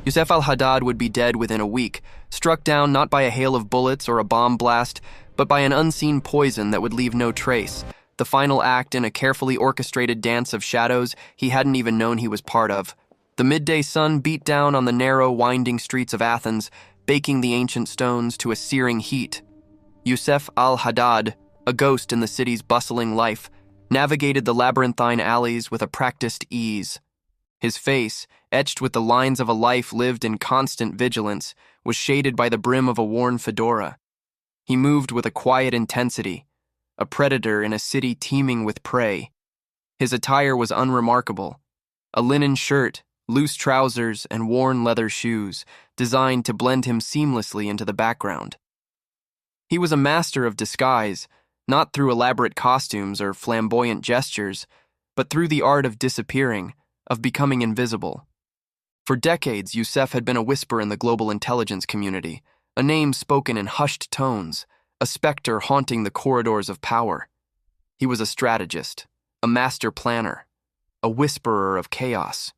Yusef al-Haddad would be dead within a week, struck down not by a hail of bullets or a bomb blast, but by an unseen poison that would leave no trace, the final act in a carefully orchestrated dance of shadows he hadn't even known he was part of. The midday sun beat down on the narrow, winding streets of Athens, baking the ancient stones to a searing heat. Yusef al-Haddad, a ghost in the city's bustling life, navigated the labyrinthine alleys with a practiced ease. His face, etched with the lines of a life lived in constant vigilance, was shaded by the brim of a worn fedora. He moved with a quiet intensity, a predator in a city teeming with prey. His attire was unremarkable: a linen shirt, loose trousers, and worn leather shoes, designed to blend him seamlessly into the background. He was a master of disguise, not through elaborate costumes or flamboyant gestures, but through the art of disappearing, of becoming invisible. For decades, Yusef had been a whisper in the global intelligence community, a name spoken in hushed tones, a specter haunting the corridors of power. He was a strategist, a master planner, a whisperer of chaos.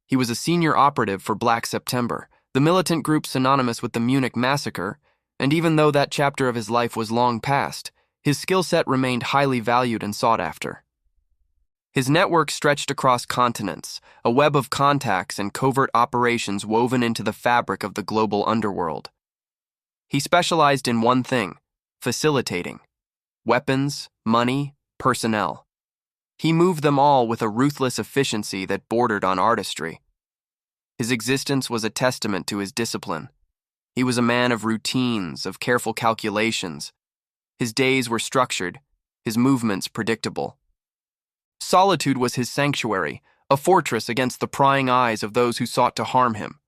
He was a senior operative for Black September, the militant group synonymous with the Munich massacre, and even though that chapter of his life was long past, his skill set remained highly valued and sought after. His network stretched across continents, a web of contacts and covert operations woven into the fabric of the global underworld. He specialized in one thing: facilitating. Weapons, money, personnel. He moved them all with a ruthless efficiency that bordered on artistry. His existence was a testament to his discipline. He was a man of routines, of careful calculations. His days were structured, his movements predictable. Solitude was his sanctuary, a fortress against the prying eyes of those who sought to harm him.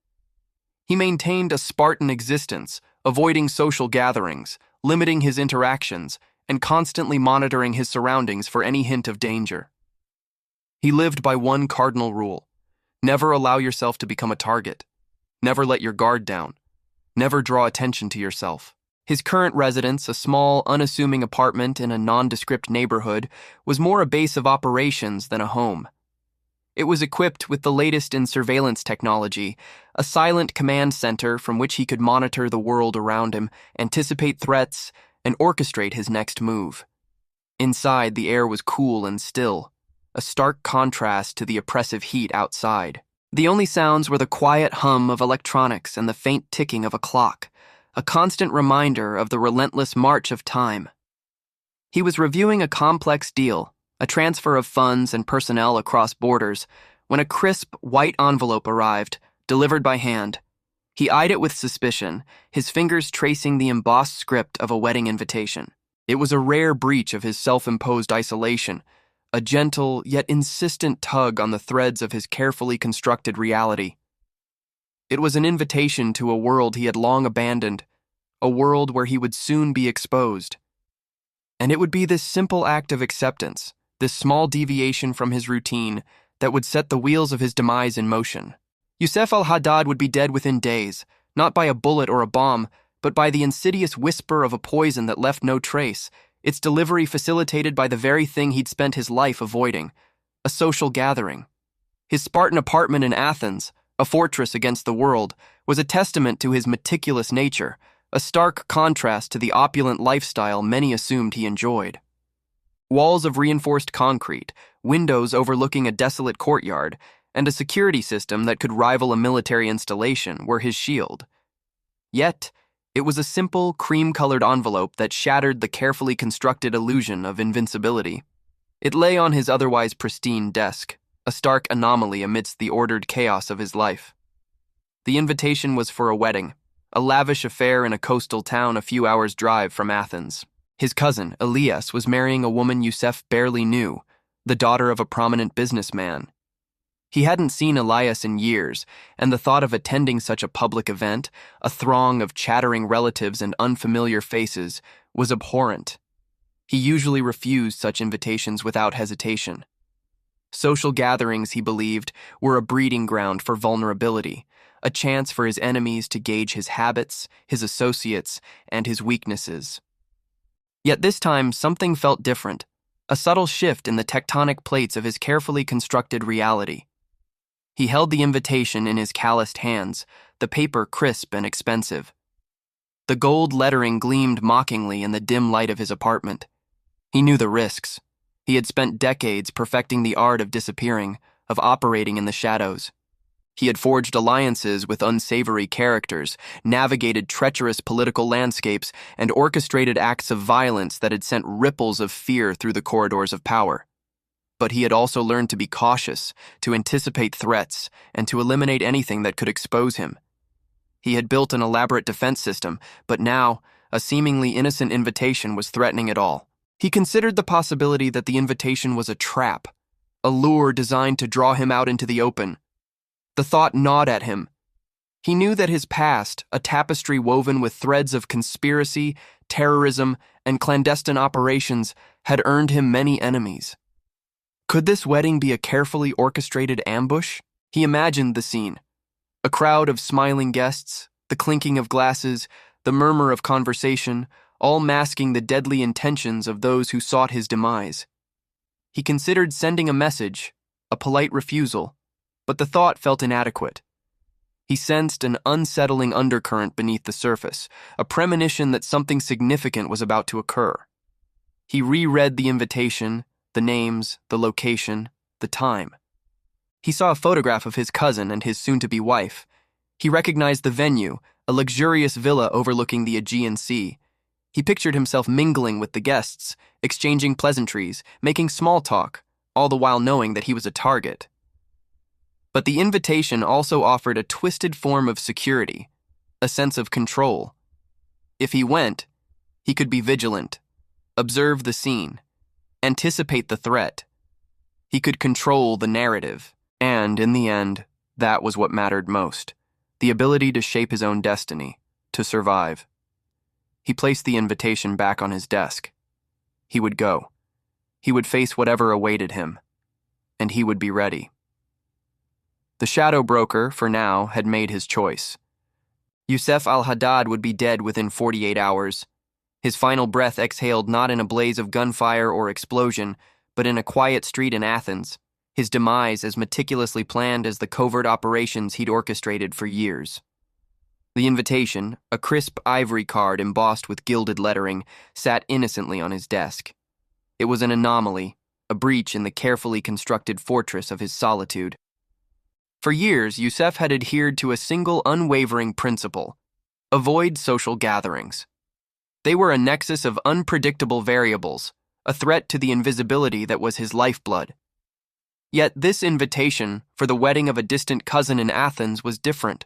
He maintained a Spartan existence, avoiding social gatherings, limiting his interactions, and constantly monitoring his surroundings for any hint of danger. He lived by one cardinal rule: never allow yourself to become a target. Never let your guard down. Never draw attention to yourself. His current residence, a small, unassuming apartment in a nondescript neighborhood, was more a base of operations than a home. It was equipped with the latest in surveillance technology, a silent command center from which he could monitor the world around him, anticipate threats, and orchestrate his next move. Inside, the air was cool and still, a stark contrast to the oppressive heat outside. The only sounds were the quiet hum of electronics and the faint ticking of a clock, a constant reminder of the relentless march of time. He was reviewing a complex deal, a transfer of funds and personnel across borders, when a crisp, white envelope arrived, delivered by hand. He eyed it with suspicion, his fingers tracing the embossed script of a wedding invitation. It was a rare breach of his self-imposed isolation, a gentle yet insistent tug on the threads of his carefully constructed reality. It was an invitation to a world he had long abandoned, a world where he would soon be exposed. And it would be this simple act of acceptance, this small deviation from his routine, that would set the wheels of his demise in motion. Yusef al-Haddad would be dead within days, not by a bullet or a bomb, but by the insidious whisper of a poison that left no trace, its delivery facilitated by the very thing he'd spent his life avoiding: a social gathering. His Spartan apartment in Athens, a fortress against the world, was a testament to his meticulous nature, a stark contrast to the opulent lifestyle many assumed he enjoyed. Walls of reinforced concrete, windows overlooking a desolate courtyard, and a security system that could rival a military installation were his shield. Yet, it was a simple, cream-colored envelope that shattered the carefully constructed illusion of invincibility. It lay on his otherwise pristine desk, a stark anomaly amidst the ordered chaos of his life. The invitation was for a wedding, a lavish affair in a coastal town a few hours' drive from Athens. His cousin, Elias, was marrying a woman Yusef barely knew, the daughter of a prominent businessman. He hadn't seen Elias in years, and the thought of attending such a public event, a throng of chattering relatives and unfamiliar faces, was abhorrent. He usually refused such invitations without hesitation. Social gatherings, he believed, were a breeding ground for vulnerability, a chance for his enemies to gauge his habits, his associates, and his weaknesses. Yet this time, something felt different, a subtle shift in the tectonic plates of his carefully constructed reality. He held the invitation in his calloused hands, the paper crisp and expensive. The gold lettering gleamed mockingly in the dim light of his apartment. He knew the risks. He had spent decades perfecting the art of disappearing, of operating in the shadows. He had forged alliances with unsavory characters, navigated treacherous political landscapes, and orchestrated acts of violence that had sent ripples of fear through the corridors of power. But he had also learned to be cautious, to anticipate threats, and to eliminate anything that could expose him. He had built an elaborate defense system, but now, a seemingly innocent invitation was threatening it all. He considered the possibility that the invitation was a trap, a lure designed to draw him out into the open. The thought gnawed at him. He knew that his past, a tapestry woven with threads of conspiracy, terrorism, and clandestine operations, had earned him many enemies. Could this wedding be a carefully orchestrated ambush? He imagined the scene. A crowd of smiling guests, the clinking of glasses, the murmur of conversation, all masking the deadly intentions of those who sought his demise. He considered sending a message, a polite refusal, but the thought felt inadequate. He sensed an unsettling undercurrent beneath the surface, a premonition that something significant was about to occur. He reread the invitation, the names, the location, the time. He saw a photograph of his cousin and his soon-to-be wife. He recognized the venue, a luxurious villa overlooking the Aegean Sea. He pictured himself mingling with the guests, exchanging pleasantries, making small talk, all the while knowing that he was a target. But the invitation also offered a twisted form of security, a sense of control. If he went, he could be vigilant, observe the scene, anticipate the threat. He could control the narrative, and, in the end, that was what mattered most, the ability to shape his own destiny, to survive. He placed the invitation back on his desk. He would go. He would face whatever awaited him, and he would be ready. The shadow broker, for now, had made his choice. Yusef al-Haddad would be dead within 48 hours. His final breath exhaled not in a blaze of gunfire or explosion, but in a quiet street in Athens, his demise as meticulously planned as the covert operations he'd orchestrated for years. The invitation, a crisp ivory card embossed with gilded lettering, sat innocently on his desk. It was an anomaly, a breach in the carefully constructed fortress of his solitude. For years, Yusef had adhered to a single unwavering principle: avoid social gatherings. They were a nexus of unpredictable variables, a threat to the invisibility that was his lifeblood. Yet this invitation for the wedding of a distant cousin in Athens was different.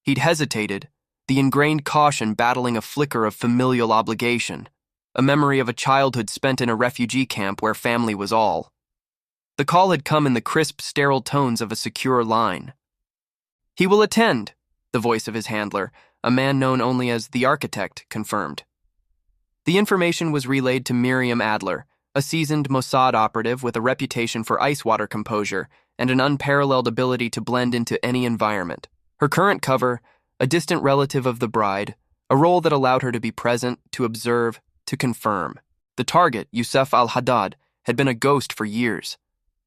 He'd hesitated, the ingrained caution battling a flicker of familial obligation, a memory of a childhood spent in a refugee camp where family was all. The call had come in the crisp, sterile tones of a secure line. "He will attend," the voice of his handler, a man known only as the architect, confirmed. The information was relayed to Miriam Adler, a seasoned Mossad operative with a reputation for ice-water composure and an unparalleled ability to blend into any environment. Her current cover, a distant relative of the bride, a role that allowed her to be present, to observe, to confirm. The target, Yusef al-Haddad, had been a ghost for years,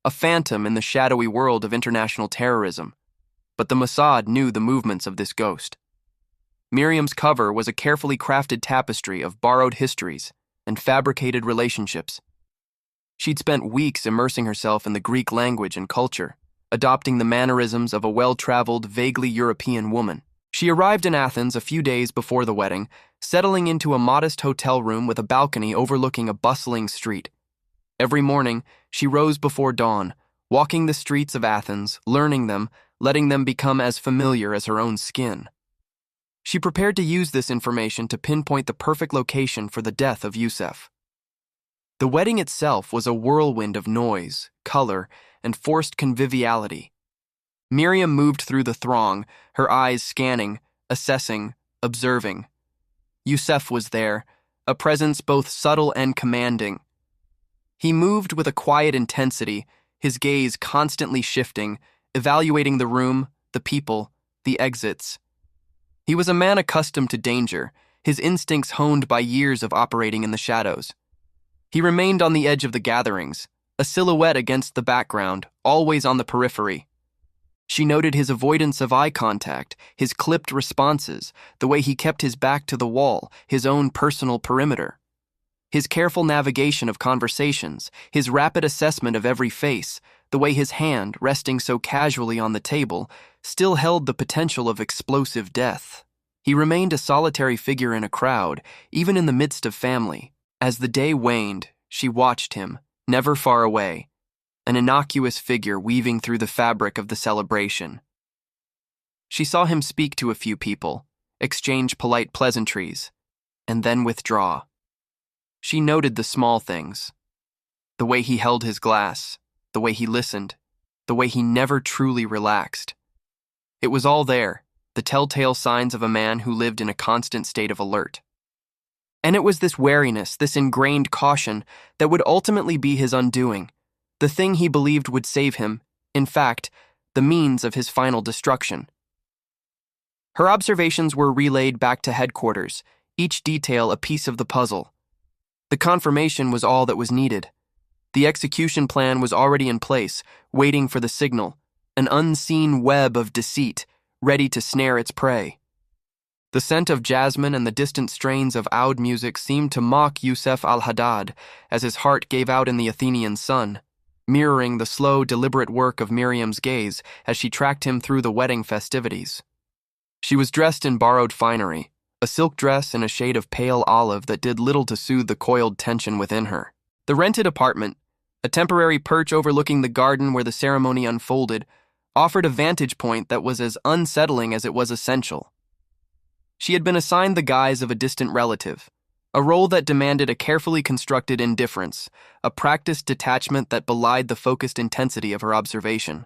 a phantom in the shadowy world of international terrorism. But the Mossad knew the movements of this ghost. Miriam's cover was a carefully crafted tapestry of borrowed histories and fabricated relationships. She'd spent weeks immersing herself in the Greek language and culture, adopting the mannerisms of a well-traveled, vaguely European woman. She arrived in Athens a few days before the wedding, settling into a modest hotel room with a balcony overlooking a bustling street. Every morning, she rose before dawn, walking the streets of Athens, learning them, letting them become as familiar as her own skin. She prepared to use this information to pinpoint the perfect location for the death of Yusef. The wedding itself was a whirlwind of noise, color, and forced conviviality. Miriam moved through the throng, her eyes scanning, assessing, observing. Yusef was there, a presence both subtle and commanding. He moved with a quiet intensity, his gaze constantly shifting, evaluating the room, the people, the exits. He was a man accustomed to danger, his instincts honed by years of operating in the shadows. He remained on the edge of the gatherings, a silhouette against the background, always on the periphery. She noted his avoidance of eye contact, his clipped responses, the way he kept his back to the wall, his own personal perimeter. His careful navigation of conversations, his rapid assessment of every face, the way his hand, resting so casually on the table, still held the potential of explosive death. He remained a solitary figure in a crowd, even in the midst of family. As the day waned, she watched him, never far away, an innocuous figure weaving through the fabric of the celebration. She saw him speak to a few people, exchange polite pleasantries, and then withdraw. She noted the small things, the way he held his glass, the way he listened, the way he never truly relaxed. It was all there, the telltale signs of a man who lived in a constant state of alert. And it was this wariness, this ingrained caution, that would ultimately be his undoing, the thing he believed would save him, in fact, the means of his final destruction. Her observations were relayed back to headquarters, each detail a piece of the puzzle. The confirmation was all that was needed. The execution plan was already in place, waiting for the signal, an unseen web of deceit, ready to snare its prey. The scent of jasmine and the distant strains of oud music seemed to mock Yusuf al-Haddad as his heart gave out in the Athenian sun, mirroring the slow, deliberate work of Miriam's gaze as she tracked him through the wedding festivities. She was dressed in borrowed finery, a silk dress in a shade of pale olive that did little to soothe the coiled tension within her. The rented apartment, a temporary perch overlooking the garden where the ceremony unfolded, offered a vantage point that was as unsettling as it was essential. She had been assigned the guise of a distant relative, a role that demanded a carefully constructed indifference, a practiced detachment that belied the focused intensity of her observation.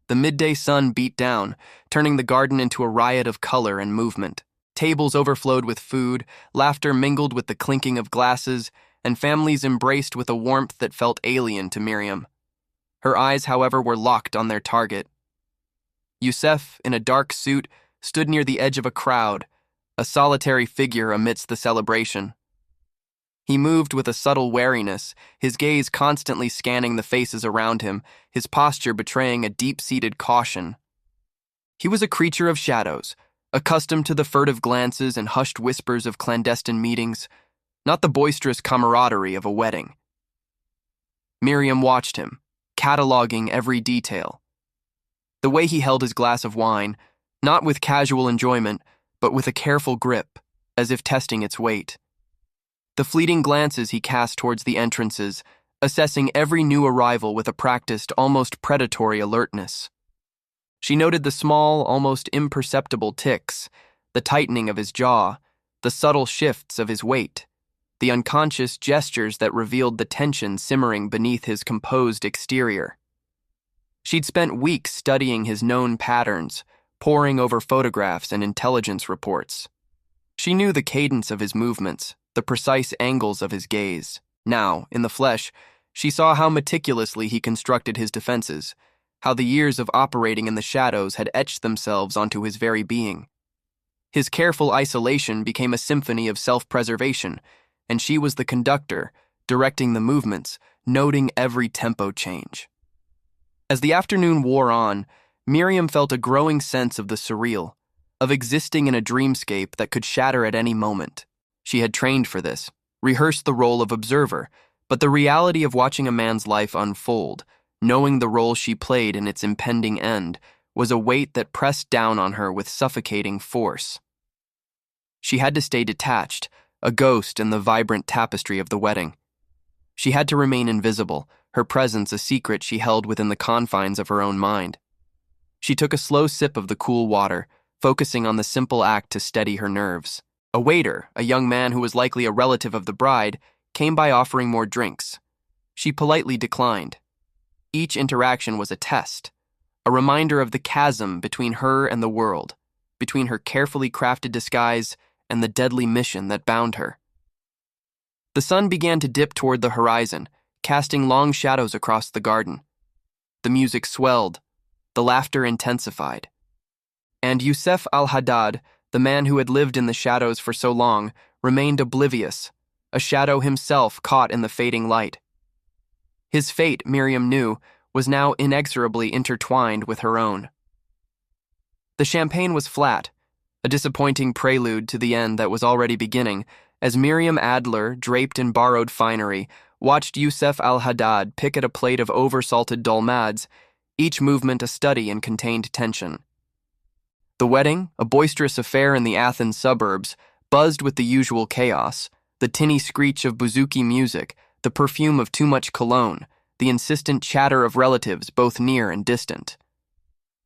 The midday sun beat down, turning the garden into a riot of color and movement. Tables overflowed with food, laughter mingled with the clinking of glasses, and families embraced with a warmth that felt alien to Miriam. Her eyes, however, were locked on their target. Yusuf, in a dark suit, stood near the edge of a crowd, a solitary figure amidst the celebration. He moved with a subtle wariness, his gaze constantly scanning the faces around him, his posture betraying a deep-seated caution. He was a creature of shadows, accustomed to the furtive glances and hushed whispers of clandestine meetings, not the boisterous camaraderie of a wedding. Miriam watched him, cataloging every detail. The way he held his glass of wine, not with casual enjoyment, but with a careful grip, as if testing its weight. The fleeting glances he cast towards the entrances, assessing every new arrival with a practiced, almost predatory alertness. She noted the small, almost imperceptible tics, the tightening of his jaw, the subtle shifts of his weight, the unconscious gestures that revealed the tension simmering beneath his composed exterior. She'd spent weeks studying his known patterns, poring over photographs and intelligence reports. She knew the cadence of his movements, the precise angles of his gaze. Now, in the flesh, she saw how meticulously he constructed his defenses, how the years of operating in the shadows had etched themselves onto his very being. His careful isolation became a symphony of self-preservation, and she was the conductor, directing the movements, noting every tempo change. As the afternoon wore on, Miriam felt a growing sense of the surreal, of existing in a dreamscape that could shatter at any moment. She had trained for this, rehearsed the role of observer, but the reality of watching a man's life unfold, knowing the role she played in its impending end, was a weight that pressed down on her with suffocating force. She had to stay detached, a ghost in the vibrant tapestry of the wedding. She had to remain invisible, her presence a secret she held within the confines of her own mind. She took a slow sip of the cool water, focusing on the simple act to steady her nerves. A waiter, a young man who was likely a relative of the bride, came by offering more drinks. She politely declined. Each interaction was a test, a reminder of the chasm between her and the world, between her carefully crafted disguise and the deadly mission that bound her. The sun began to dip toward the horizon, casting long shadows across the garden. The music swelled, the laughter intensified. And Yusuf al-Haddad, the man who had lived in the shadows for so long, remained oblivious, a shadow himself caught in the fading light. His fate, Miriam knew, was now inexorably intertwined with her own. The champagne was flat, a disappointing prelude to the end that was already beginning, as Miriam Adler, draped in borrowed finery, watched Yusef al-Haddad pick at a plate of over-salted dolmades, each movement a study in contained tension. The wedding, a boisterous affair in the Athens suburbs, buzzed with the usual chaos, the tinny screech of bouzouki music, the perfume of too much cologne, the insistent chatter of relatives both near and distant.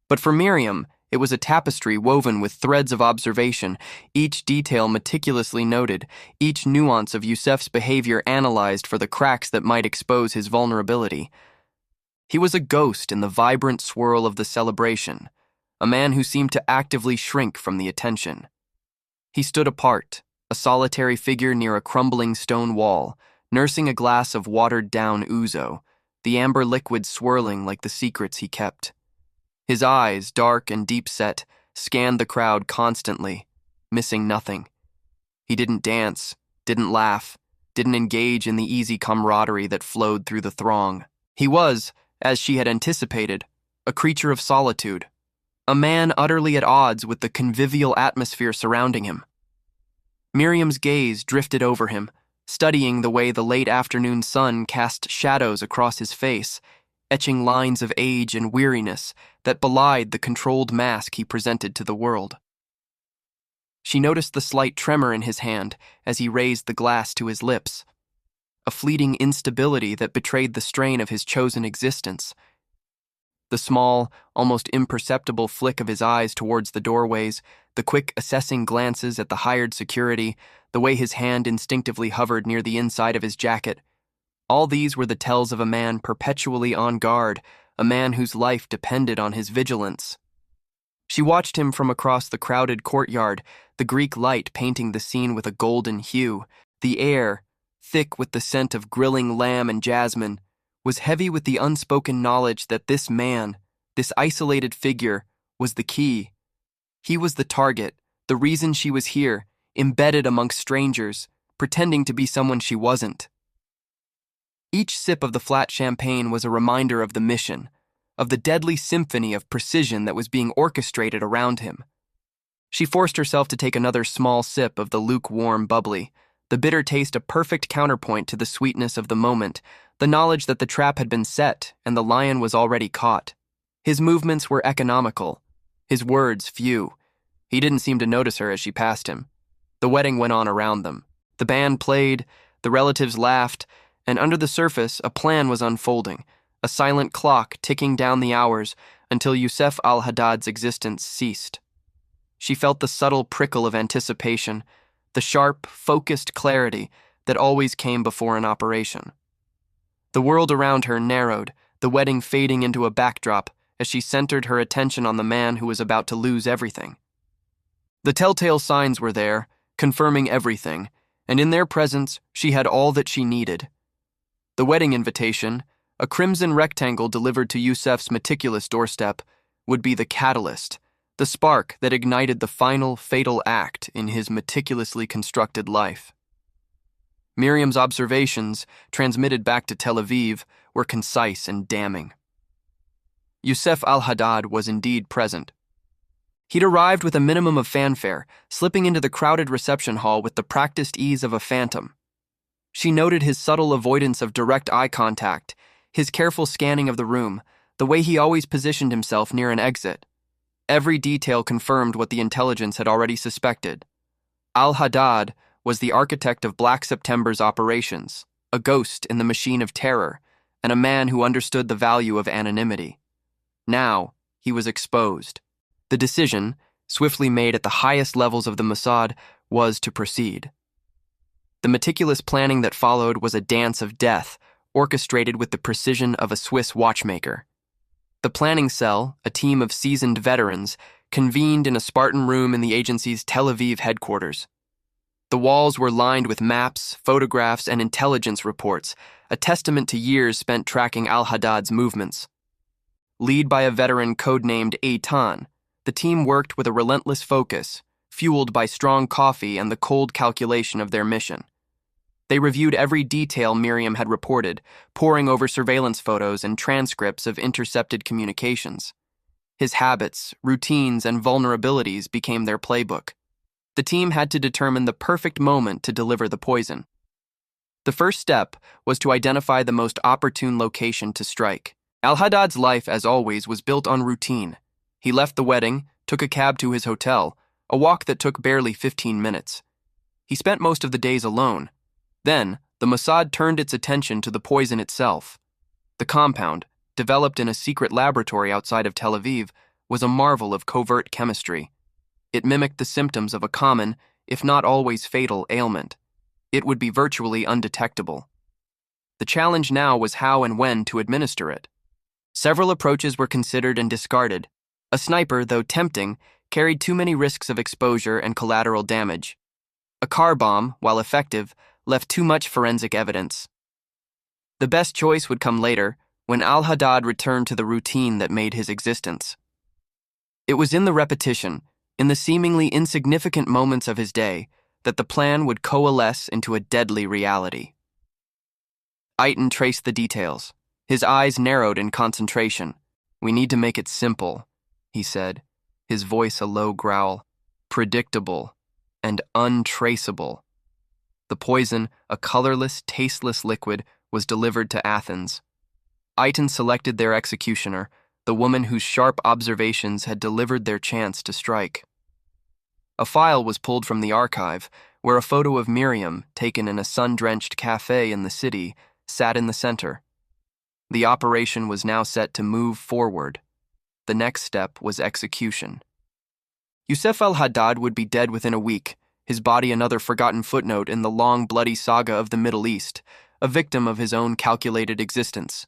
But for Miriam, it was a tapestry woven with threads of observation, each detail meticulously noted, each nuance of Yusef's behavior analyzed for the cracks that might expose his vulnerability. He was a ghost in the vibrant swirl of the celebration, a man who seemed to actively shrink from the attention. He stood apart, a solitary figure near a crumbling stone wall, nursing a glass of watered-down ouzo, the amber liquid swirling like the secrets he kept. His eyes, dark and deep-set, scanned the crowd constantly, missing nothing. He didn't dance, didn't laugh, didn't engage in the easy camaraderie that flowed through the throng. He was, as she had anticipated, a creature of solitude, a man utterly at odds with the convivial atmosphere surrounding him. Miriam's gaze drifted over him, studying the way the late afternoon sun cast shadows across his face, etching lines of age and weariness that belied the controlled mask he presented to the world. She noticed the slight tremor in his hand as he raised the glass to his lips, a fleeting instability that betrayed the strain of his chosen existence. The small, almost imperceptible flick of his eyes towards the doorways, the quick assessing glances at the hired security, the way his hand instinctively hovered near the inside of his jacket, all these were the tells of a man perpetually on guard, a man whose life depended on his vigilance. She watched him from across the crowded courtyard, the Greek light painting the scene with a golden hue. The air, thick with the scent of grilling lamb and jasmine, was heavy with the unspoken knowledge that this man, this isolated figure, was the key. He was the target, the reason she was here, embedded amongst strangers, pretending to be someone she wasn't. Each sip of the flat champagne was a reminder of the mission, of the deadly symphony of precision that was being orchestrated around him. She forced herself to take another small sip of the lukewarm bubbly, the bitter taste a perfect counterpoint to the sweetness of the moment, the knowledge that the trap had been set and the lion was already caught. His movements were economical, his words few. He didn't seem to notice her as she passed him. The wedding went on around them. The band played, the relatives laughed, and under the surface, a plan was unfolding, a silent clock ticking down the hours until Yusef al-Haddad's existence ceased. She felt the subtle prickle of anticipation, the sharp, focused clarity that always came before an operation. The world around her narrowed, the wedding fading into a backdrop as she centered her attention on the man who was about to lose everything. The telltale signs were there, confirming everything, and in their presence she had all that she needed. The wedding invitation, a crimson rectangle delivered to Yusef's meticulous doorstep, would be the catalyst, the spark that ignited the final, fatal act in his meticulously constructed life. Miriam's observations, transmitted back to Tel Aviv, were concise and damning. Yusef al-Haddad was indeed present. He'd arrived with a minimum of fanfare, slipping into the crowded reception hall with the practiced ease of a phantom. She noted his subtle avoidance of direct eye contact, his careful scanning of the room, the way he always positioned himself near an exit. Every detail confirmed what the intelligence had already suspected. Al-Haddad was the architect of Black September's operations, a ghost in the machine of terror, and a man who understood the value of anonymity. Now, he was exposed. The decision, swiftly made at the highest levels of the Mossad, was to proceed. The meticulous planning that followed was a dance of death, orchestrated with the precision of a Swiss watchmaker. The planning cell, a team of seasoned veterans, convened in a Spartan room in the agency's Tel Aviv headquarters. The walls were lined with maps, photographs, and intelligence reports, a testament to years spent tracking al-Haddad's movements. Led by a veteran codenamed Eitan, the team worked with a relentless focus, fueled by strong coffee and the cold calculation of their mission. They reviewed every detail Miriam had reported, poring over surveillance photos and transcripts of intercepted communications. His habits, routines, and vulnerabilities became their playbook. The team had to determine the perfect moment to deliver the poison. The first step was to identify the most opportune location to strike. Al-Haddad's life, as always, was built on routine. He left the wedding, took a cab to his hotel, a walk that took barely 15 minutes. He spent most of the days alone. Then, the Mossad turned its attention to the poison itself. The compound, developed in a secret laboratory outside of Tel Aviv, was a marvel of covert chemistry. It mimicked the symptoms of a common, if not always fatal, ailment. It would be virtually undetectable. The challenge now was how and when to administer it. Several approaches were considered and discarded. A sniper, though tempting, carried too many risks of exposure and collateral damage. A car bomb, while effective, left too much forensic evidence. The best choice would come later, when Al-Haddad returned to the routine that made his existence. It was in the repetition, in the seemingly insignificant moments of his day, that the plan would coalesce into a deadly reality. Eitan traced the details. His eyes narrowed in concentration. "We need to make it simple," he said, his voice a low growl. "Predictable and untraceable." The poison, a colorless, tasteless liquid, was delivered to Athens. Eitan selected their executioner, the woman whose sharp observations had delivered their chance to strike. A file was pulled from the archive, where a photo of Miriam, taken in a sun-drenched cafe in the city, sat in the center. The operation was now set to move forward. The next step was execution. Youssef al-Haddad would be dead within a week, his body another forgotten footnote in the long, bloody saga of the Middle East, a victim of his own calculated existence.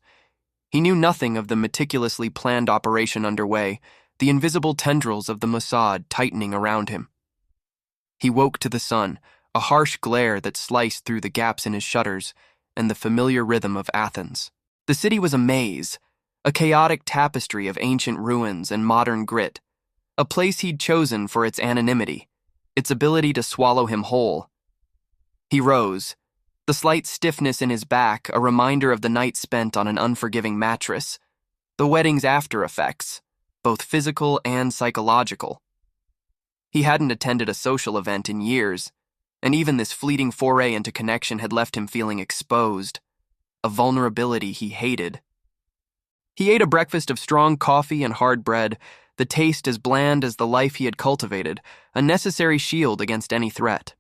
He knew nothing of the meticulously planned operation underway, the invisible tendrils of the Mossad tightening around him. He woke to the sun, a harsh glare that sliced through the gaps in his shutters, and the familiar rhythm of Athens. The city was a maze, a chaotic tapestry of ancient ruins and modern grit, a place he'd chosen for its anonymity, its ability to swallow him whole. He rose, the slight stiffness in his back a reminder of the night spent on an unforgiving mattress, the wedding's after effects, both physical and psychological. He hadn't attended a social event in years, and even this fleeting foray into connection had left him feeling exposed, a vulnerability he hated. He ate a breakfast of strong coffee and hard bread, the taste as bland as the life he had cultivated, a necessary shield against any threat.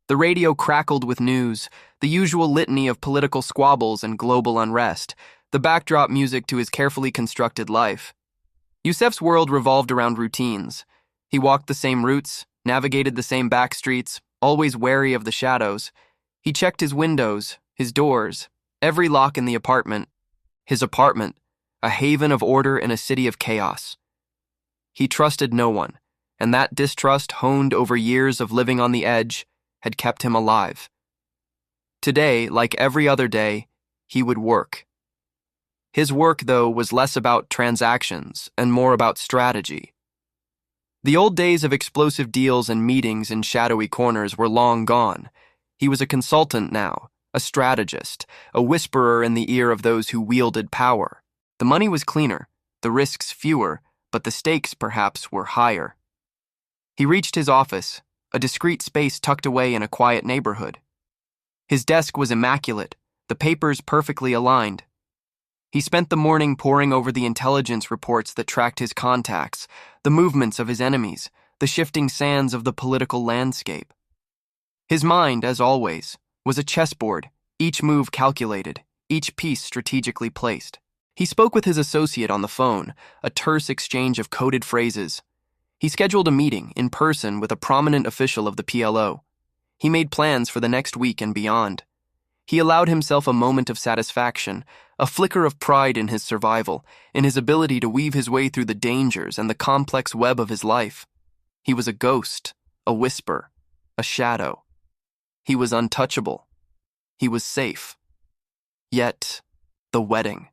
The radio crackled with news, the usual litany of political squabbles and global unrest, the backdrop music to his carefully constructed life. Youssef's world revolved around routines. He walked the same routes, navigated the same back streets, always wary of the shadows. He checked his windows, his doors, every lock in the apartment. His apartment, a haven of order in a city of chaos. He trusted no one, and that distrust, honed over years of living on the edge, had kept him alive. Today, like every other day, he would work. His work, though, was less about transactions and more about strategy. The old days of explosive deals and meetings in shadowy corners were long gone. He was a consultant now, a strategist, a whisperer in the ear of those who wielded power. The money was cleaner, the risks fewer, but the stakes, perhaps, were higher. He reached his office, a discreet space tucked away in a quiet neighborhood. His desk was immaculate, the papers perfectly aligned. He spent the morning poring over the intelligence reports that tracked his contacts, the movements of his enemies, the shifting sands of the political landscape. His mind, as always, was a chessboard, each move calculated, each piece strategically placed. He spoke with his associate on the phone, a terse exchange of coded phrases. He scheduled a meeting in person with a prominent official of the PLO. He made plans for the next week and beyond. He allowed himself a moment of satisfaction, a flicker of pride in his survival, in his ability to weave his way through the dangers and the complex web of his life. He was a ghost, a whisper, a shadow. He was untouchable. He was safe. Yet, the wedding.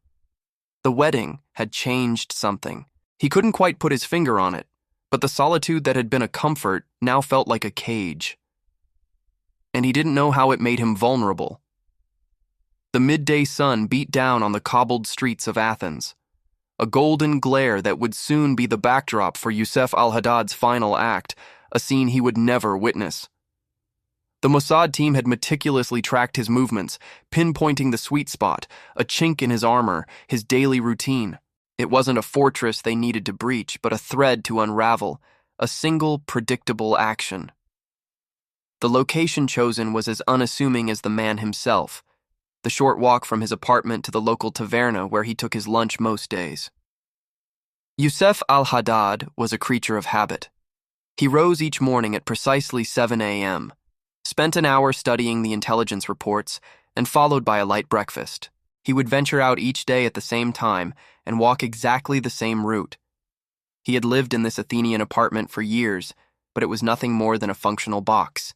The wedding had changed something. He couldn't quite put his finger on it, but the solitude that had been a comfort now felt like a cage. and he didn't know how it made him vulnerable. The midday sun beat down on the cobbled streets of Athens, a golden glare that would soon be the backdrop for Yusuf al-Haddad's final act, a scene he would never witness. The Mossad team had meticulously tracked his movements, pinpointing the sweet spot, a chink in his armor, his daily routine. It wasn't a fortress they needed to breach, but a thread to unravel, a single predictable action. The location chosen was as unassuming as the man himself, the short walk from his apartment to the local taverna where he took his lunch most days. Yusuf al-Haddad was a creature of habit. He rose each morning at precisely 7 a.m., spent an hour studying the intelligence reports, and followed by a light breakfast. He would venture out each day at the same time and walk exactly the same route. He had lived in this Athenian apartment for years, but it was nothing more than a functional box.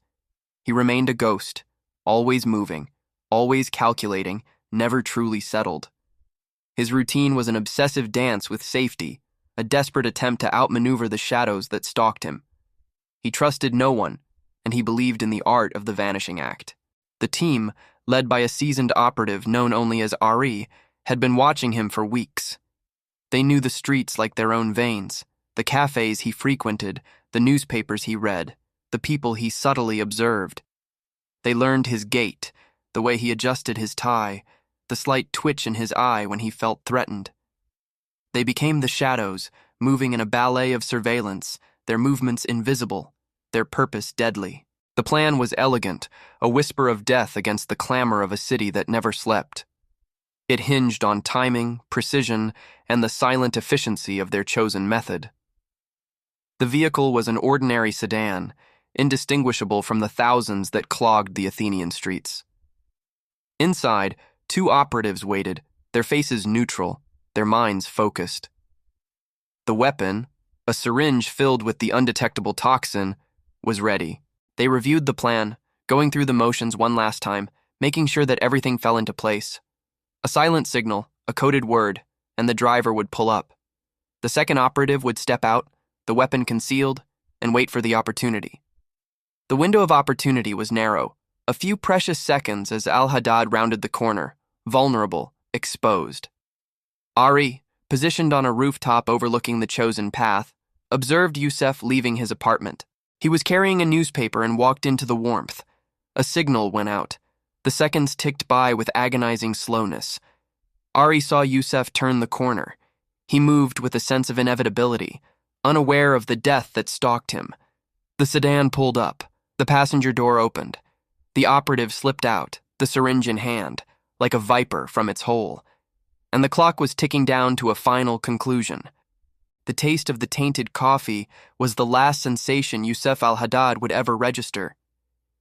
He remained a ghost, always moving, always calculating, never truly settled. His routine was an obsessive dance with safety, a desperate attempt to outmaneuver the shadows that stalked him. He trusted no one, and he believed in the art of the vanishing act. The team, led by a seasoned operative known only as Ari, had been watching him for weeks. They knew the streets like their own veins, the cafes he frequented, the newspapers he read, the people he subtly observed. They learned his gait, the way he adjusted his tie, the slight twitch in his eye when he felt threatened. They became the shadows, moving in a ballet of surveillance, their movements invisible, their purpose deadly. The plan was elegant, a whisper of death against the clamor of a city that never slept. It hinged on timing, precision, and the silent efficiency of their chosen method. The vehicle was an ordinary sedan, indistinguishable from the thousands that clogged the Athenian streets. Inside, two operatives waited, their faces neutral, their minds focused. The weapon, a syringe filled with the undetectable toxin, was ready. They reviewed the plan, going through the motions one last time, making sure that everything fell into place. A silent signal, a coded word, and the driver would pull up. The second operative would step out, the weapon concealed, and wait for the opportunity. The window of opportunity was narrow, a few precious seconds as al-Haddad rounded the corner, vulnerable, exposed. Ari, positioned on a rooftop overlooking the chosen path, observed Yusuf leaving his apartment. He was carrying a newspaper and walked into the warmth. A signal went out. The seconds ticked by with agonizing slowness. Ari saw Yusuf turn the corner. He moved with a sense of inevitability, unaware of the death that stalked him. The sedan pulled up. The passenger door opened. The operative slipped out, the syringe in hand, like a viper from its hole. And the clock was ticking down to a final conclusion. The taste of the tainted coffee was the last sensation Yusuf al-Haddad would ever register.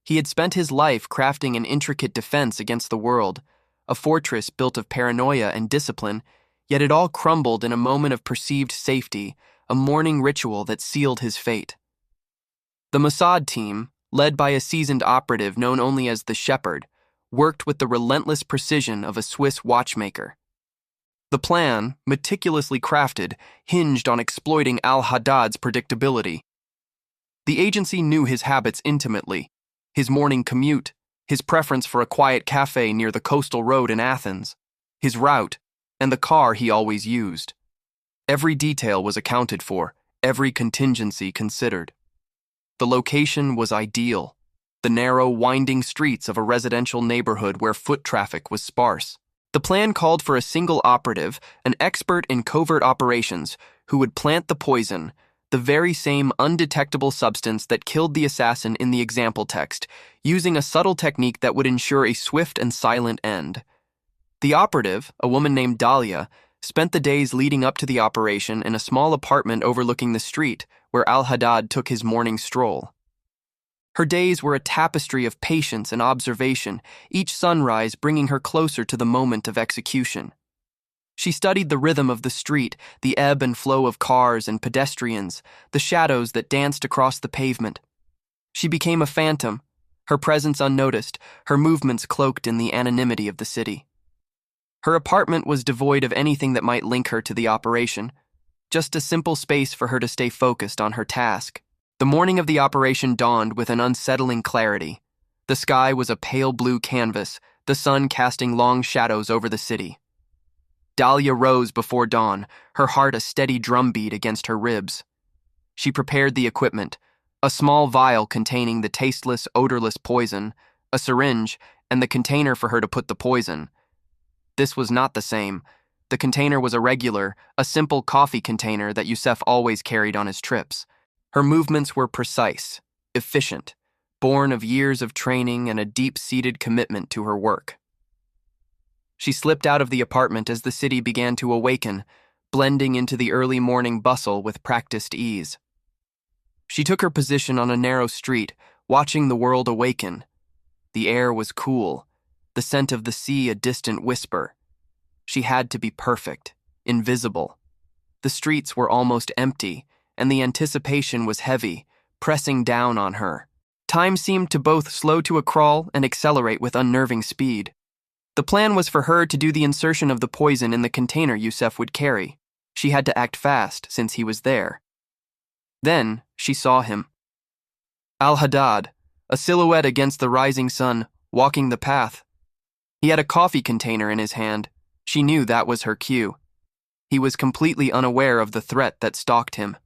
He had spent his life crafting an intricate defense against the world, a fortress built of paranoia and discipline, yet it all crumbled in a moment of perceived safety, a morning ritual that sealed his fate. The Mossad team, led by a seasoned operative known only as the Shepherd, worked with the relentless precision of a Swiss watchmaker. The plan, meticulously crafted, hinged on exploiting al-Haddad's predictability. The agency knew his habits intimately, his morning commute, his preference for a quiet cafe near the coastal road in Athens, his route, and the car he always used. Every detail was accounted for, every contingency considered. The location was ideal, the narrow, winding streets of a residential neighborhood where foot traffic was sparse. The plan called for a single operative, an expert in covert operations, who would plant the poison, the very same undetectable substance that killed the assassin in the example text, using a subtle technique that would ensure a swift and silent end. The operative, a woman named Dahlia, spent the days leading up to the operation in a small apartment overlooking the street where al-Haddad took his morning stroll. Her days were a tapestry of patience and observation, each sunrise bringing her closer to the moment of execution. She studied the rhythm of the street, the ebb and flow of cars and pedestrians, the shadows that danced across the pavement. She became a phantom, her presence unnoticed, her movements cloaked in the anonymity of the city. Her apartment was devoid of anything that might link her to the operation, just a simple space for her to stay focused on her task. The morning of the operation dawned with an unsettling clarity. The sky was a pale blue canvas, the sun casting long shadows over the city. Dahlia rose before dawn, her heart a steady drumbeat against her ribs. She prepared the equipment, a small vial containing the tasteless, odorless poison, a syringe, and the container for her to put the poison. This was not the same. The container was irregular, a simple coffee container that Yusef always carried on his trips. Her movements were precise, efficient, born of years of training and a deep-seated commitment to her work. She slipped out of the apartment as the city began to awaken, blending into the early morning bustle with practiced ease. She took her position on a narrow street, watching the world awaken. The air was cool, the scent of the sea a distant whisper. She had to be perfect, invisible. The streets were almost empty, and the anticipation was heavy, pressing down on her. Time seemed to both slow to a crawl and accelerate with unnerving speed. The plan was for her to do the insertion of the poison in the container Yusef would carry. She had to act fast, since he was there. Then she saw him. Al-Haddad, a silhouette against the rising sun, walking the path. He had a coffee container in his hand. She knew that was her cue. He was completely unaware of the threat that stalked him.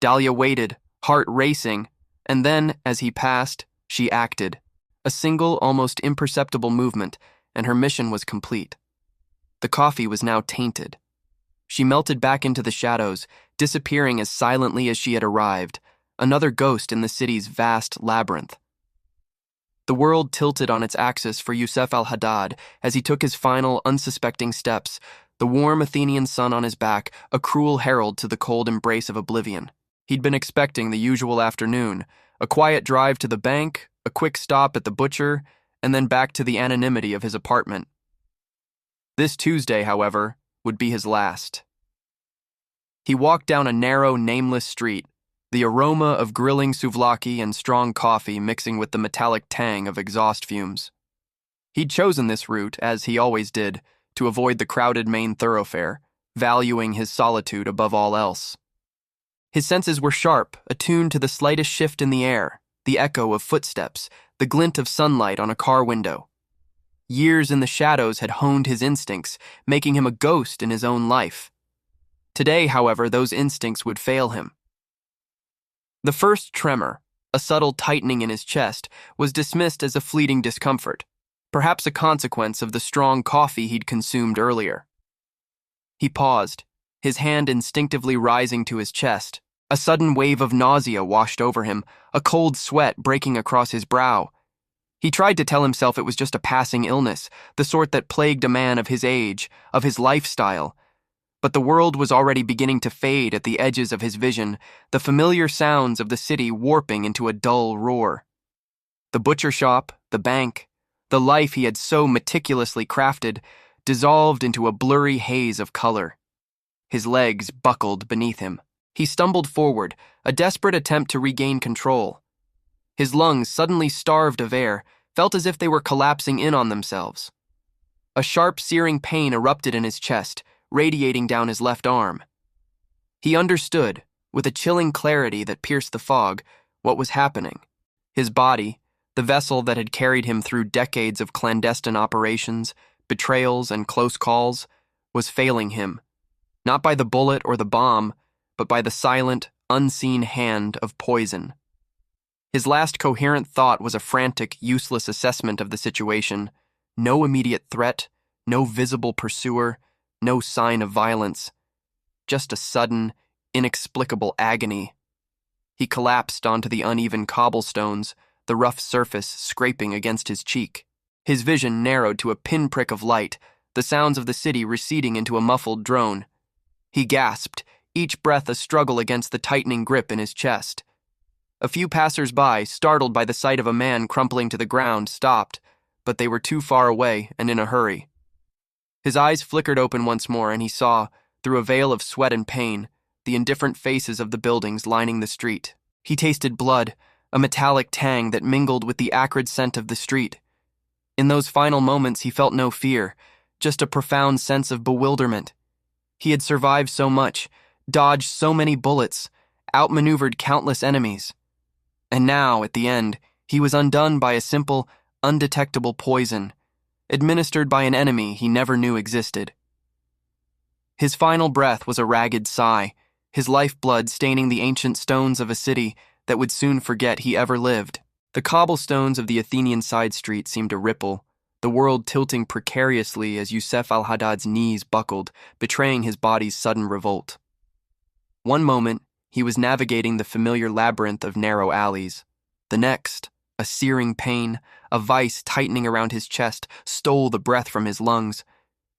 Dahlia waited, heart racing, and then, as he passed, she acted. A single, almost imperceptible movement, and her mission was complete. The coffee was now tainted. She melted back into the shadows, disappearing as silently as she had arrived, another ghost in the city's vast labyrinth. The world tilted on its axis for Yusef al-Haddad as he took his final, unsuspecting steps, the warm Athenian sun on his back, a cruel herald to the cold embrace of oblivion. He'd been expecting the usual afternoon, a quiet drive to the bank, a quick stop at the butcher, and then back to the anonymity of his apartment. This Tuesday, however, would be his last. He walked down a narrow, nameless street, the aroma of grilling souvlaki and strong coffee mixing with the metallic tang of exhaust fumes. He'd chosen this route, as he always did, to avoid the crowded main thoroughfare, valuing his solitude above all else. His senses were sharp, attuned to the slightest shift in the air, the echo of footsteps, the glint of sunlight on a car window. Years in the shadows had honed his instincts, making him a ghost in his own life. Today, however, those instincts would fail him. The first tremor, a subtle tightening in his chest, was dismissed as a fleeting discomfort, perhaps a consequence of the strong coffee he'd consumed earlier. He paused, his hand instinctively rising to his chest. A sudden wave of nausea washed over him, a cold sweat breaking across his brow. He tried to tell himself it was just a passing illness, the sort that plagued a man of his age, of his lifestyle. But the world was already beginning to fade at the edges of his vision, the familiar sounds of the city warping into a dull roar. The butcher shop, the bank, the life he had so meticulously crafted, dissolved into a blurry haze of color. His legs buckled beneath him. He stumbled forward, a desperate attempt to regain control. His lungs, suddenly starved of air, felt as if they were collapsing in on themselves. A sharp, searing pain erupted in his chest, radiating down his left arm. He understood, with a chilling clarity that pierced the fog, what was happening. His body, the vessel that had carried him through decades of clandestine operations, betrayals, and close calls, was failing him, not by the bullet or the bomb, but by the silent, unseen hand of poison. His last coherent thought was a frantic, useless assessment of the situation. No immediate threat, no visible pursuer, no sign of violence. Just a sudden, inexplicable agony. He collapsed onto the uneven cobblestones, the rough surface scraping against his cheek. His vision narrowed to a pinprick of light, the sounds of the city receding into a muffled drone. He gasped, each breath a struggle against the tightening grip in his chest. A few passers-by, startled by the sight of a man crumpling to the ground, stopped, but they were too far away and in a hurry. His eyes flickered open once more, and he saw, through a veil of sweat and pain, the indifferent faces of the buildings lining the street. He tasted blood, a metallic tang that mingled with the acrid scent of the street. In those final moments he felt no fear, just a profound sense of bewilderment. He had survived so much, dodged so many bullets, outmaneuvered countless enemies. And now, at the end, He was undone by a simple, undetectable poison, administered by an enemy he never knew existed. His final breath was a ragged sigh, his lifeblood staining the ancient stones of a city that would soon forget he ever lived. The cobblestones of the Athenian side street seemed to ripple, the world tilting precariously as Yusuf al-Haddad's knees buckled, betraying his body's sudden revolt. One moment, he was navigating the familiar labyrinth of narrow alleys. The next, a searing pain, a vice tightening around his chest, stole the breath from his lungs.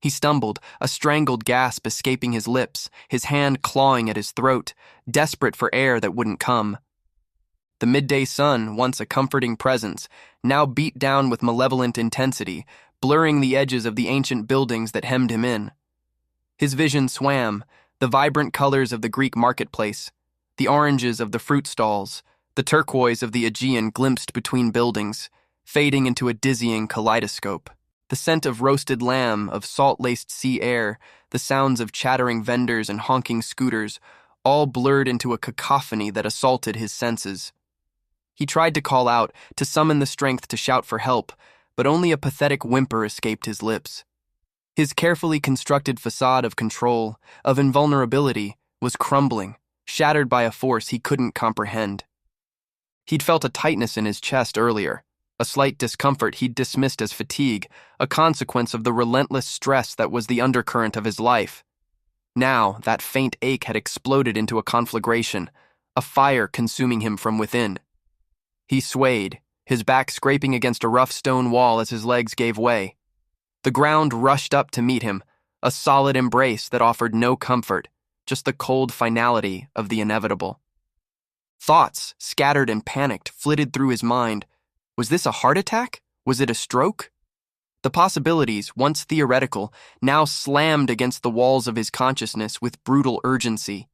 He stumbled, a strangled gasp escaping his lips, his hand clawing at his throat, desperate for air that wouldn't come. The midday sun, once a comforting presence, now beat down with malevolent intensity, blurring the edges of the ancient buildings that hemmed him in. His vision swam, the vibrant colors of the Greek marketplace, the oranges of the fruit stalls, the turquoise of the Aegean glimpsed between buildings, fading into a dizzying kaleidoscope. The scent of roasted lamb, of salt-laced sea air, the sounds of chattering vendors and honking scooters, all blurred into a cacophony that assaulted his senses. He tried to call out, to summon the strength to shout for help, but only a pathetic whimper escaped his lips. His carefully constructed facade of control, of invulnerability, was crumbling, shattered by a force he couldn't comprehend. He'd felt a tightness in his chest earlier, a slight discomfort he'd dismissed as fatigue, a consequence of the relentless stress that was the undercurrent of his life. Now, that faint ache had exploded into a conflagration, a fire consuming him from within. He swayed, his back scraping against a rough stone wall as his legs gave way. The ground rushed up to meet him, a solid embrace that offered no comfort, just the cold finality of the inevitable. Thoughts, scattered and panicked, flitted through his mind. Was this a heart attack? Was it a stroke? The possibilities, once theoretical, now slammed against the walls of his consciousness with brutal urgency.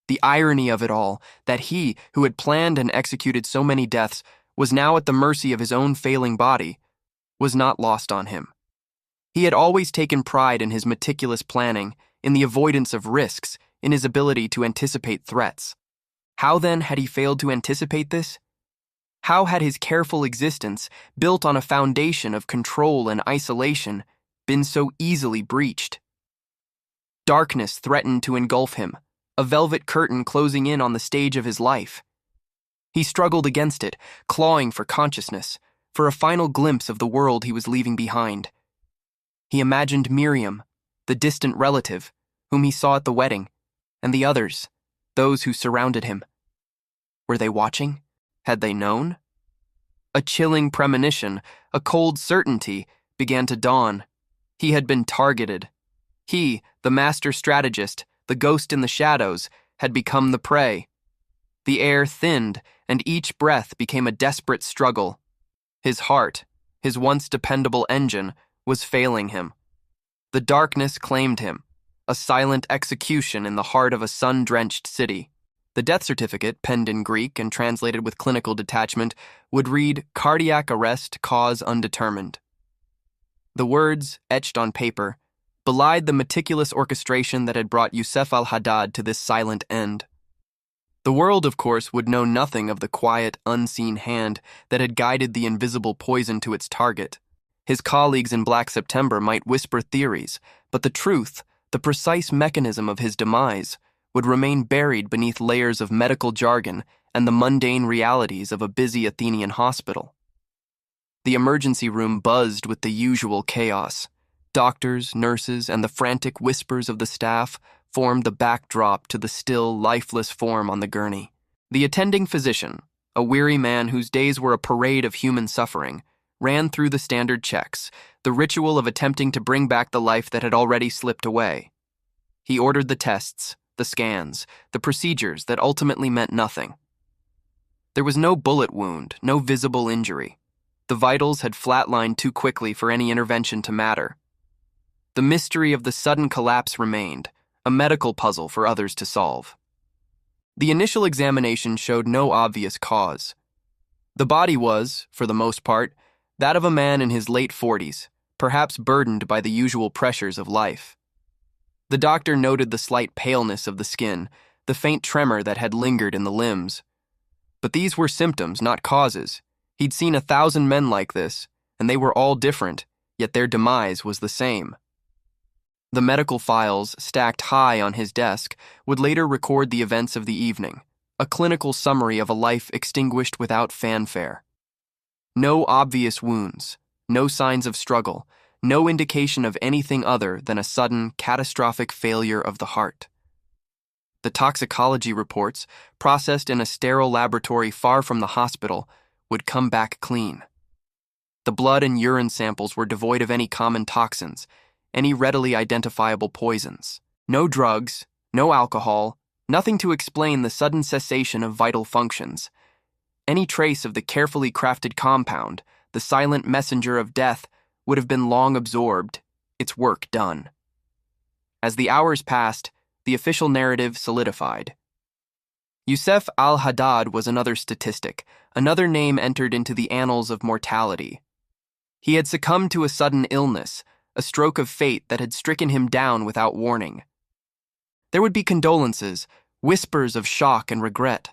The irony of it all, that he, who had planned and executed so many deaths, was now at the mercy of his own failing body, was not lost on him. He had always taken pride in his meticulous planning, in the avoidance of risks, in his ability to anticipate threats. How then had he failed to anticipate this? How had his careful existence, built on a foundation of control and isolation, been so easily breached? Darkness threatened to engulf him, a velvet curtain closing in on the stage of his life. He struggled against it, clawing for consciousness, for a final glimpse of the world he was leaving behind. He imagined Miriam, the distant relative, whom he saw at the wedding, and the others, those who surrounded him. Were they watching? Had they known? A chilling premonition, a cold certainty, began to dawn. He had been targeted. He, the master strategist, the ghost in the shadows, had become the prey. The air thinned, and each breath became a desperate struggle. His heart, his once dependable engine, was failing him. The darkness claimed him, a silent execution in the heart of a sun-drenched city. The death certificate, penned in Greek and translated with clinical detachment, would read, "Cardiac arrest, cause undetermined." The words, etched on paper, belied the meticulous orchestration that had brought Yusuf al-Haddad to this silent end. The world, of course, would know nothing of the quiet, unseen hand that had guided the invisible poison to its target. His colleagues in Black September might whisper theories, but the truth, the precise mechanism of his demise, would remain buried beneath layers of medical jargon and the mundane realities of a busy Athenian hospital. The emergency room buzzed with the usual chaos. Doctors, nurses, and the frantic whispers of the staff formed the backdrop to the still, lifeless form on the gurney. The attending physician, a weary man whose days were a parade of human suffering, ran through the standard checks, the ritual of attempting to bring back the life that had already slipped away. He ordered the tests, the scans, the procedures that ultimately meant nothing. There was no bullet wound, no visible injury. The vitals had flatlined too quickly for any intervention to matter. The mystery of the sudden collapse remained, a medical puzzle for others to solve. The initial examination showed no obvious cause. The body was, for the most part, that of a man in his late 40s, perhaps burdened by the usual pressures of life. The doctor noted the slight paleness of the skin, the faint tremor that had lingered in the limbs. But these were symptoms, not causes. He'd seen 1,000 men like this, and they were all different, yet their demise was the same. The medical files, stacked high on his desk, would later record the events of the evening, a clinical summary of a life extinguished without fanfare. No obvious wounds, no signs of struggle, no indication of anything other than a sudden, catastrophic failure of the heart. The toxicology reports, processed in a sterile laboratory far from the hospital, would come back clean. The blood and urine samples were devoid of any common toxins, any readily identifiable poisons. No drugs, no alcohol, nothing to explain the sudden cessation of vital functions. Any trace of the carefully crafted compound, the silent messenger of death, would have been long absorbed, its work done. As the hours passed, the official narrative solidified. Yusef al-Haddad was another statistic, another name entered into the annals of mortality. He had succumbed to a sudden illness, a stroke of fate that had stricken him down without warning. There would be condolences, whispers of shock and regret.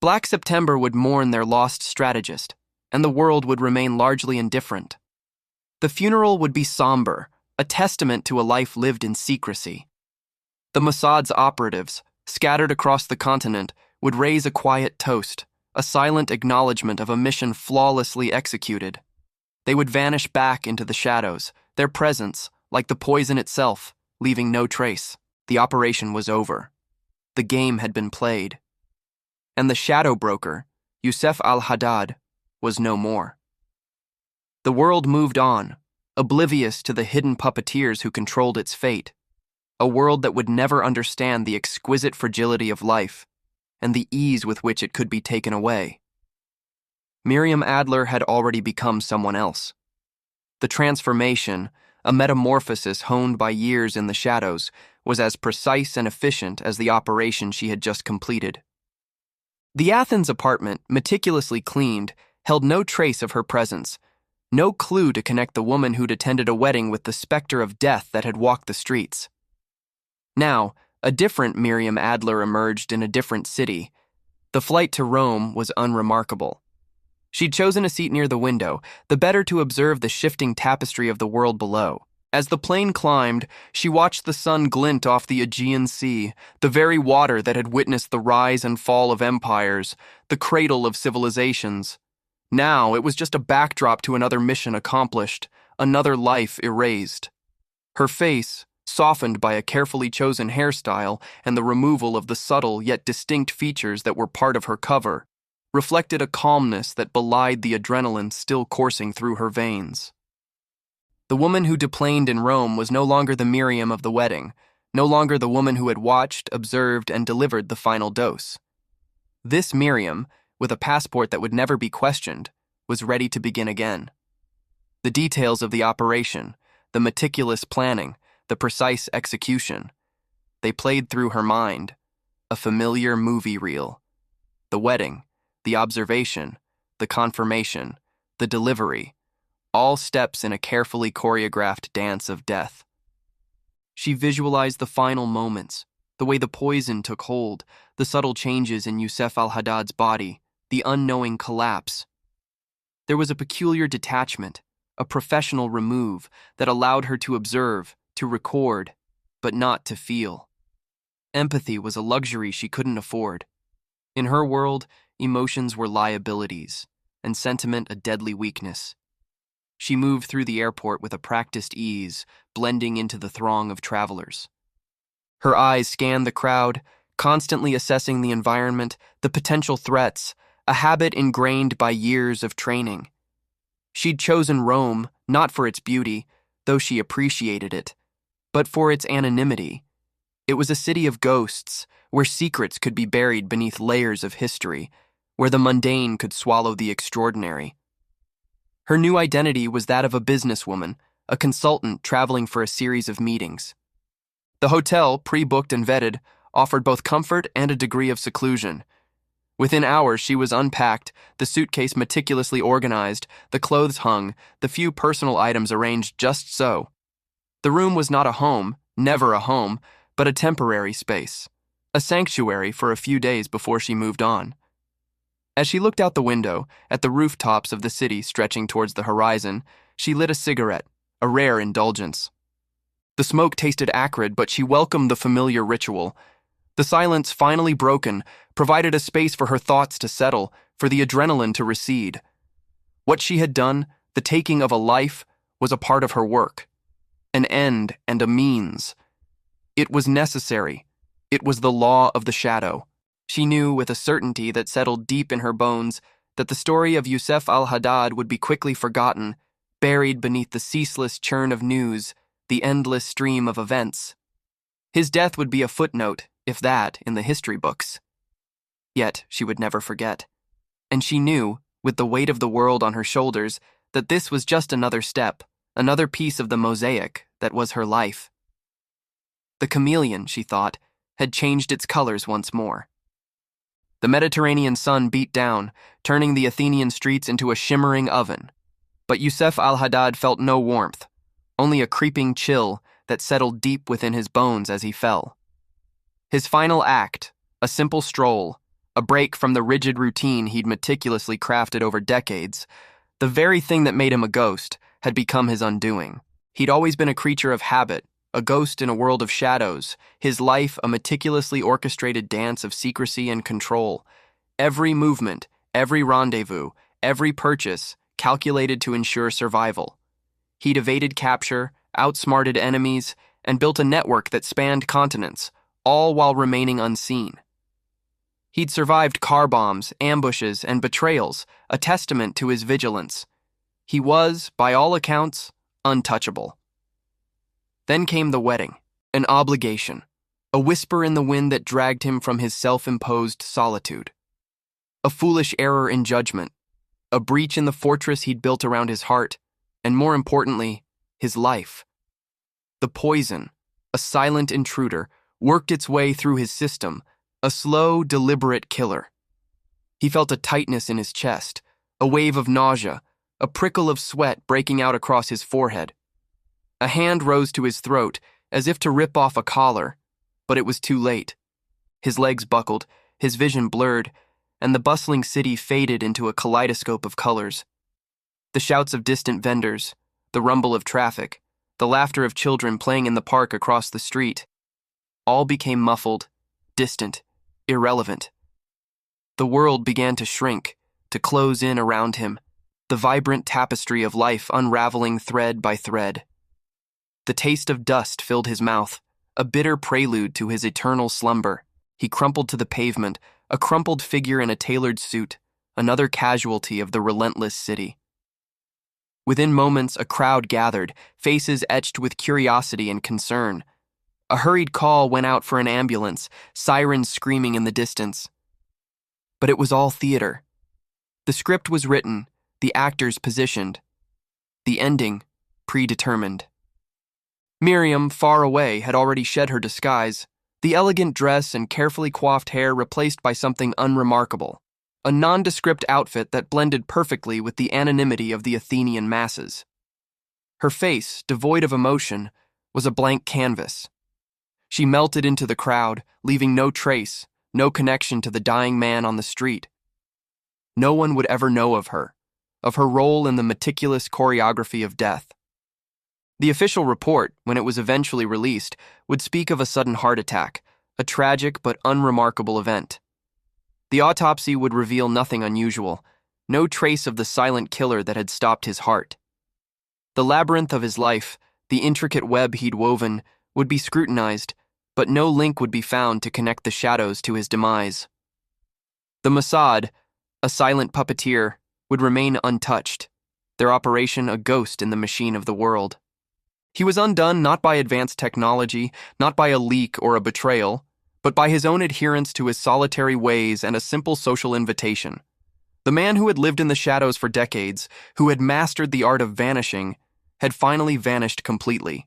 Black September would mourn their lost strategist, and the world would remain largely indifferent. The funeral would be somber, a testament to a life lived in secrecy. The Mossad's operatives, scattered across the continent, would raise a quiet toast, a silent acknowledgement of a mission flawlessly executed. They would vanish back into the shadows, their presence, like the poison itself, leaving no trace. The operation was over. The game had been played. And the shadow broker, Yusef al-Haddad, was no more. The world moved on, oblivious to the hidden puppeteers who controlled its fate. A world that would never understand the exquisite fragility of life and the ease with which it could be taken away. Miriam Adler had already become someone else. The transformation, a metamorphosis honed by years in the shadows, was as precise and efficient as the operation she had just completed. The Athens apartment, meticulously cleaned, held no trace of her presence, no clue to connect the woman who'd attended a wedding with the specter of death that had walked the streets. Now, a different Miriam Adler emerged in a different city. The flight to Rome was unremarkable. She'd chosen a seat near the window, the better to observe the shifting tapestry of the world below. As the plane climbed, she watched the sun glint off the Aegean Sea, the very water that had witnessed the rise and fall of empires, the cradle of civilizations. Now it was just a backdrop to another mission accomplished, another life erased. Her face, softened by a carefully chosen hairstyle and the removal of the subtle yet distinct features that were part of her cover, reflected a calmness that belied the adrenaline still coursing through her veins. The woman who deplaned in Rome was no longer the Miriam of the wedding, no longer the woman who had watched, observed, and delivered the final dose. This Miriam, with a passport that would never be questioned, was ready to begin again. The details of the operation, the meticulous planning, the precise execution, they played through her mind, a familiar movie reel. The wedding, the observation, the confirmation, the delivery, all steps in a carefully choreographed dance of death. She visualized the final moments, the way the poison took hold, the subtle changes in Yusef al-Haddad's body, the unknowing collapse. There was a peculiar detachment, a professional remove that allowed her to observe, to record, but not to feel. Empathy was a luxury she couldn't afford. In her world, emotions were liabilities, and sentiment a deadly weakness. She moved through the airport with a practiced ease, blending into the throng of travelers. Her eyes scanned the crowd, constantly assessing the environment, the potential threats, a habit ingrained by years of training. She'd chosen Rome, not for its beauty, though she appreciated it, but for its anonymity. It was a city of ghosts, where secrets could be buried beneath layers of history, where the mundane could swallow the extraordinary. Her new identity was that of a businesswoman, a consultant traveling for a series of meetings. The hotel, pre-booked and vetted, offered both comfort and a degree of seclusion. Within hours, she was unpacked, the suitcase meticulously organized, the clothes hung, the few personal items arranged just so. The room was not a home, never a home, but a temporary space, a sanctuary for a few days before she moved on. As she looked out the window, at the rooftops of the city stretching towards the horizon, she lit a cigarette, a rare indulgence. The smoke tasted acrid, but she welcomed the familiar ritual. The silence, finally broken, provided a space for her thoughts to settle, for the adrenaline to recede. What she had done, the taking of a life, was a part of her work. An end and a means. It was necessary. It was the law of the shadow. She knew with a certainty that settled deep in her bones that the story of Yusuf al-Haddad would be quickly forgotten, buried beneath the ceaseless churn of news, the endless stream of events. His death would be a footnote, if that, in the history books. Yet she would never forget. And she knew, with the weight of the world on her shoulders, that this was just another step, another piece of the mosaic that was her life. The chameleon, she thought, had changed its colors once more. The Mediterranean sun beat down, turning the Athenian streets into a shimmering oven. But Yusuf al-Haddad felt no warmth, only a creeping chill that settled deep within his bones as he fell. His final act, a simple stroll, a break from the rigid routine he'd meticulously crafted over decades, the very thing that made him a ghost, had become his undoing. He'd always been a creature of habit, a ghost in a world of shadows, his life a meticulously orchestrated dance of secrecy and control. Every movement, every rendezvous, every purchase, calculated to ensure survival. He'd evaded capture, outsmarted enemies, and built a network that spanned continents, all while remaining unseen. He'd survived car bombs, ambushes, and betrayals, a testament to his vigilance. He was, by all accounts, untouchable. Then came the wedding, an obligation, a whisper in the wind that dragged him from his self-imposed solitude. A foolish error in judgment, a breach in the fortress he'd built around his heart, and more importantly, his life. The poison, a silent intruder, worked its way through his system, a slow, deliberate killer. He felt a tightness in his chest, a wave of nausea, a prickle of sweat breaking out across his forehead. A hand rose to his throat, as if to rip off a collar, but it was too late. His legs buckled, his vision blurred, and the bustling city faded into a kaleidoscope of colors. The shouts of distant vendors, the rumble of traffic, the laughter of children playing in the park across the street, all became muffled, distant, irrelevant. The world began to shrink, to close in around him, the vibrant tapestry of life unraveling thread by thread. The taste of dust filled his mouth, a bitter prelude to his eternal slumber. He crumpled to the pavement, a crumpled figure in a tailored suit, another casualty of the relentless city. Within moments, a crowd gathered, faces etched with curiosity and concern. A hurried call went out for an ambulance, sirens screaming in the distance. But it was all theater. The script was written, the actors positioned, the ending predetermined. Miriam, far away, had already shed her disguise, the elegant dress and carefully coiffed hair replaced by something unremarkable, a nondescript outfit that blended perfectly with the anonymity of the Athenian masses. Her face, devoid of emotion, was a blank canvas. She melted into the crowd, leaving no trace, no connection to the dying man on the street. No one would ever know of her role in the meticulous choreography of death. The official report, when it was eventually released, would speak of a sudden heart attack, a tragic but unremarkable event. The autopsy would reveal nothing unusual, no trace of the silent killer that had stopped his heart. The labyrinth of his life, the intricate web he'd woven, would be scrutinized, but no link would be found to connect the shadows to his demise. The Mossad, a silent puppeteer, would remain untouched, their operation a ghost in the machine of the world. He was undone not by advanced technology, not by a leak or a betrayal, but by his own adherence to his solitary ways and a simple social invitation. The man who had lived in the shadows for decades, who had mastered the art of vanishing, had finally vanished completely.